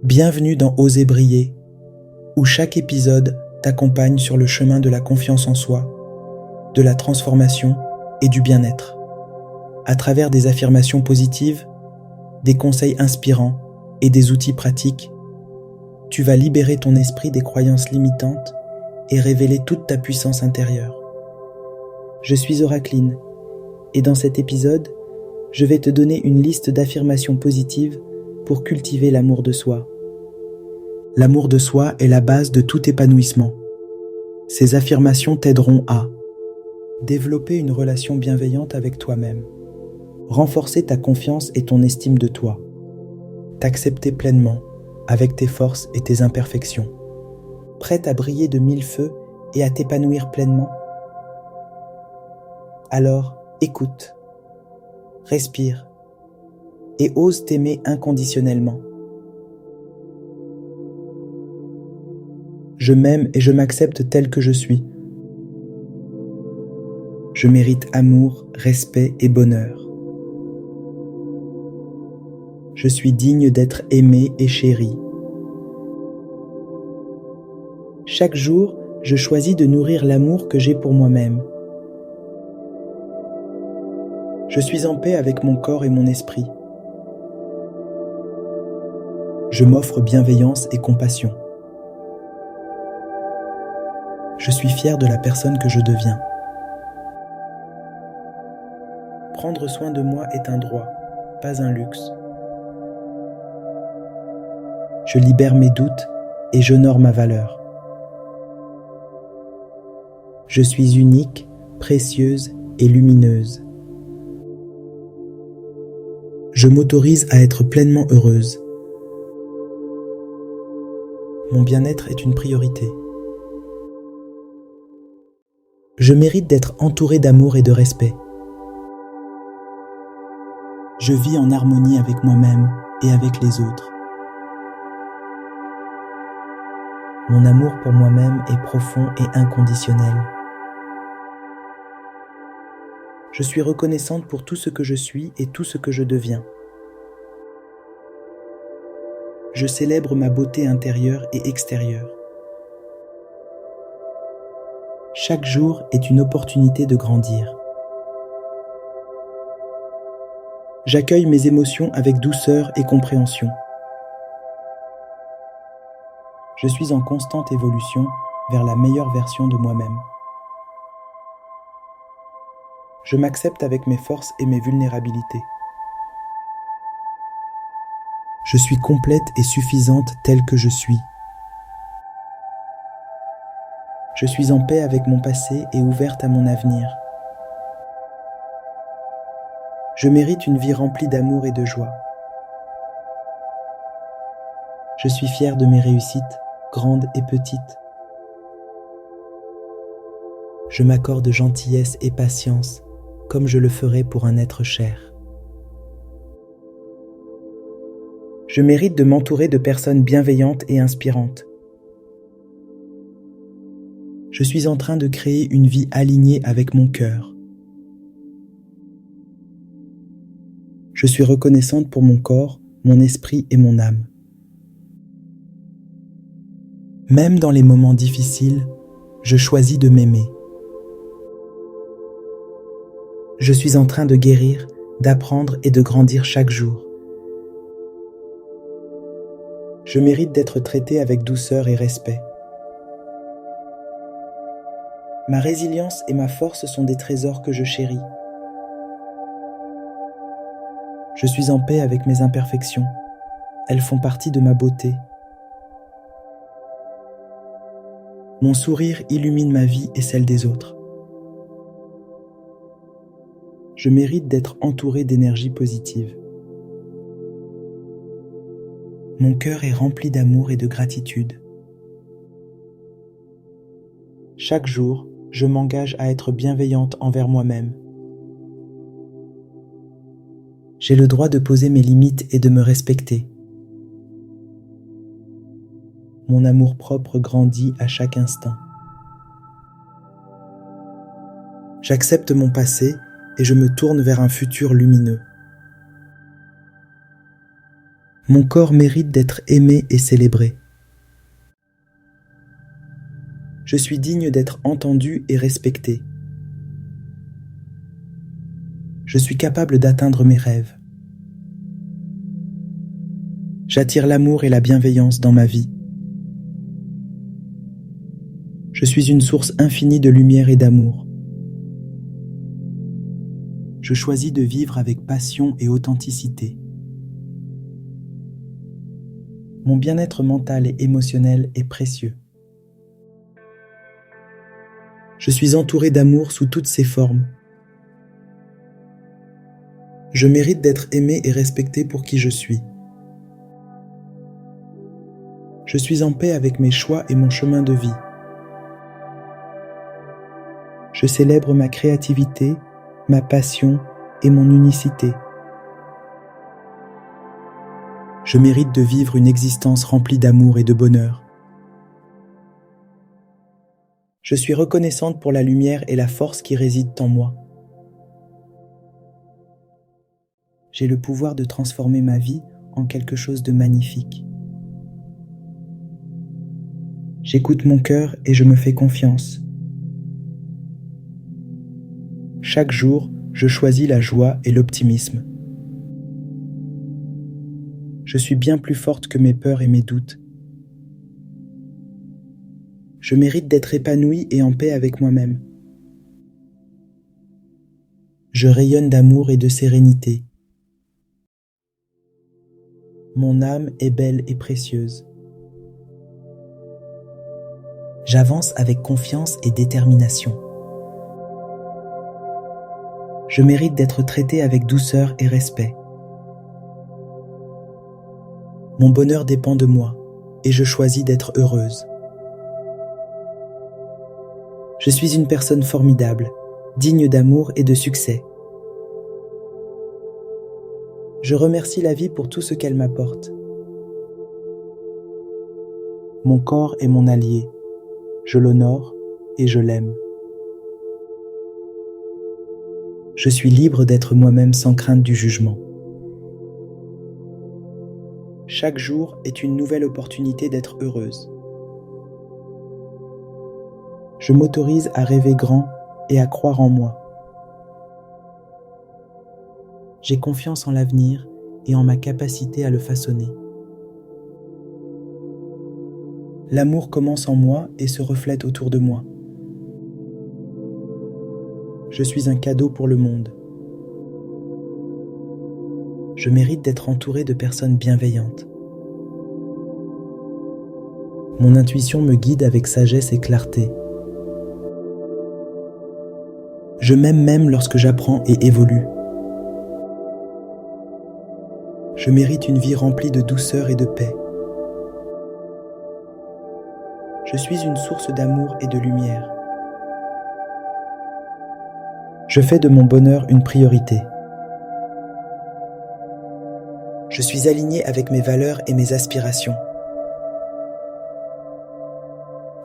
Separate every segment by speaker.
Speaker 1: Bienvenue dans Oser briller, où chaque épisode t'accompagne sur le chemin de la confiance en soi, de la transformation et du bien-être. À travers des affirmations positives, des conseils inspirants et des outils pratiques, tu vas libérer ton esprit des croyances limitantes et révéler toute ta puissance intérieure. Je suis Oracline et dans cet épisode, je vais te donner une liste d'affirmations positives pour cultiver l'amour de soi. L'amour de soi est la base de tout épanouissement. Ces affirmations t'aideront à développer une relation bienveillante avec toi-même, renforcer ta confiance et ton estime de toi, t'accepter pleinement avec tes forces et tes imperfections, prête à briller de mille feux et à t'épanouir pleinement. Alors, écoute, respire et ose t'aimer inconditionnellement. Je m'aime et je m'accepte tel que je suis. Je mérite amour, respect et bonheur. Je suis digne d'être aimé et chéri. Chaque jour, je choisis de nourrir l'amour que j'ai pour moi-même. Je suis en paix avec mon corps et mon esprit. Je m'offre bienveillance et compassion. Je suis fier de la personne que je deviens. Prendre soin de moi est un droit, pas un luxe. Je libère mes doutes et j'honore ma valeur. Je suis unique, précieuse et lumineuse. Je m'autorise à être pleinement heureuse. Mon bien-être est une priorité. Je mérite d'être entouré d'amour et de respect. Je vis en harmonie avec moi-même et avec les autres. Mon amour pour moi-même est profond et inconditionnel. Je suis reconnaissante pour tout ce que je suis et tout ce que je deviens. Je célèbre ma beauté intérieure et extérieure. Chaque jour est une opportunité de grandir. J'accueille mes émotions avec douceur et compréhension. Je suis en constante évolution vers la meilleure version de moi-même. Je m'accepte avec mes forces et mes vulnérabilités. Je suis complète et suffisante telle que je suis. Je suis en paix avec mon passé et ouverte à mon avenir. Je mérite une vie remplie d'amour et de joie. Je suis fière de mes réussites, grandes et petites. Je m'accorde gentillesse et patience, comme je le ferais pour un être cher. Je mérite de m'entourer de personnes bienveillantes et inspirantes. Je suis en train de créer une vie alignée avec mon cœur. Je suis reconnaissante pour mon corps, mon esprit et mon âme. Même dans les moments difficiles, je choisis de m'aimer. Je suis en train de guérir, d'apprendre et de grandir chaque jour. Je mérite d'être traitée avec douceur et respect. Ma résilience et ma force sont des trésors que je chéris. Je suis en paix avec mes imperfections. Elles font partie de ma beauté. Mon sourire illumine ma vie et celle des autres. Je mérite d'être entouré d'énergie positive. Mon cœur est rempli d'amour et de gratitude. Chaque jour, je m'engage à être bienveillante envers moi-même. J'ai le droit de poser mes limites et de me respecter. Mon amour-propre grandit à chaque instant. J'accepte mon passé et je me tourne vers un futur lumineux. Mon corps mérite d'être aimé et célébré. Je suis digne d'être entendu et respecté. Je suis capable d'atteindre mes rêves. J'attire l'amour et la bienveillance dans ma vie. Je suis une source infinie de lumière et d'amour. Je choisis de vivre avec passion et authenticité. Mon bien-être mental et émotionnel est précieux. Je suis entouré d'amour sous toutes ses formes. Je mérite d'être aimé et respecté pour qui je suis. Je suis en paix avec mes choix et mon chemin de vie. Je célèbre ma créativité, ma passion et mon unicité. Je mérite de vivre une existence remplie d'amour et de bonheur. Je suis reconnaissante pour la lumière et la force qui résident en moi. J'ai le pouvoir de transformer ma vie en quelque chose de magnifique. J'écoute mon cœur et je me fais confiance. Chaque jour, je choisis la joie et l'optimisme. Je suis bien plus forte que mes peurs et mes doutes. Je mérite d'être épanouie et en paix avec moi-même. Je rayonne d'amour et de sérénité. Mon âme est belle et précieuse. J'avance avec confiance et détermination. Je mérite d'être traitée avec douceur et respect. Mon bonheur dépend de moi et je choisis d'être heureuse. Je suis une personne formidable, digne d'amour et de succès. Je remercie la vie pour tout ce qu'elle m'apporte. Mon corps est mon allié. Je l'honore et je l'aime. Je suis libre d'être moi-même sans crainte du jugement. Chaque jour est une nouvelle opportunité d'être heureuse. Je m'autorise à rêver grand et à croire en moi. J'ai confiance en l'avenir et en ma capacité à le façonner. L'amour commence en moi et se reflète autour de moi. Je suis un cadeau pour le monde. Je mérite d'être entouré de personnes bienveillantes. Mon intuition me guide avec sagesse et clarté. Je m'aime même lorsque j'apprends et évolue. Je mérite une vie remplie de douceur et de paix. Je suis une source d'amour et de lumière. Je fais de mon bonheur une priorité. Je suis aligné avec mes valeurs et mes aspirations.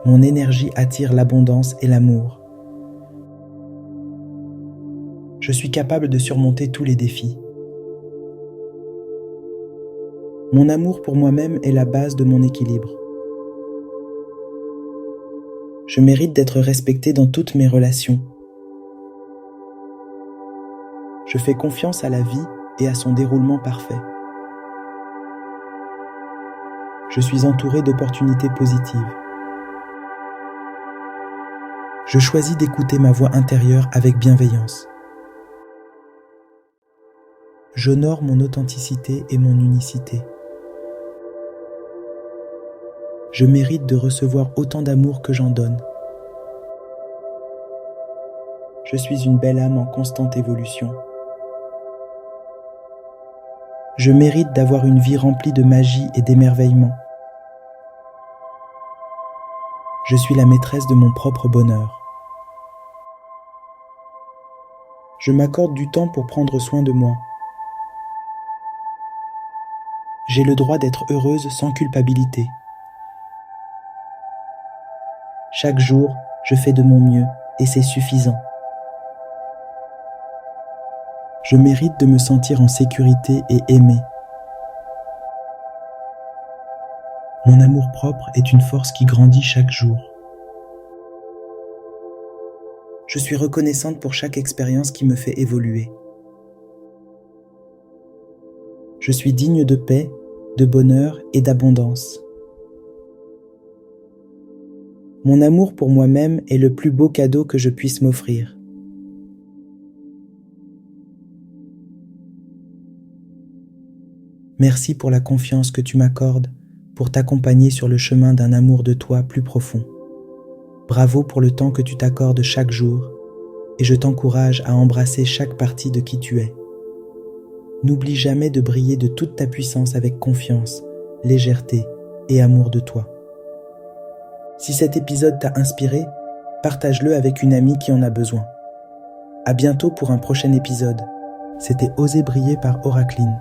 Speaker 1: Mon énergie attire l'abondance et l'amour. Je suis capable de surmonter tous les défis. Mon amour pour moi-même est la base de mon équilibre. Je mérite d'être respecté dans toutes mes relations. Je fais confiance à la vie et à son déroulement parfait. Je suis entouré d'opportunités positives. Je choisis d'écouter ma voix intérieure avec bienveillance. J'honore mon authenticité et mon unicité. Je mérite de recevoir autant d'amour que j'en donne. Je suis une belle âme en constante évolution. Je mérite d'avoir une vie remplie de magie et d'émerveillement. Je suis la maîtresse de mon propre bonheur. Je m'accorde du temps pour prendre soin de moi. J'ai le droit d'être heureuse sans culpabilité. Chaque jour, je fais de mon mieux et c'est suffisant. Je mérite de me sentir en sécurité et aimé. Mon amour-propre est une force qui grandit chaque jour. Je suis reconnaissante pour chaque expérience qui me fait évoluer. Je suis digne de paix, de bonheur et d'abondance. Mon amour pour moi-même est le plus beau cadeau que je puisse m'offrir. Merci pour la confiance que tu m'accordes pour t'accompagner sur le chemin d'un amour de toi plus profond. Bravo pour le temps que tu t'accordes chaque jour et je t'encourage à embrasser chaque partie de qui tu es. N'oublie jamais de briller de toute ta puissance avec confiance, légèreté et amour de toi. Si cet épisode t'a inspiré, partage-le avec une amie qui en a besoin. À bientôt pour un prochain épisode. C'était Oser briller par Oracline.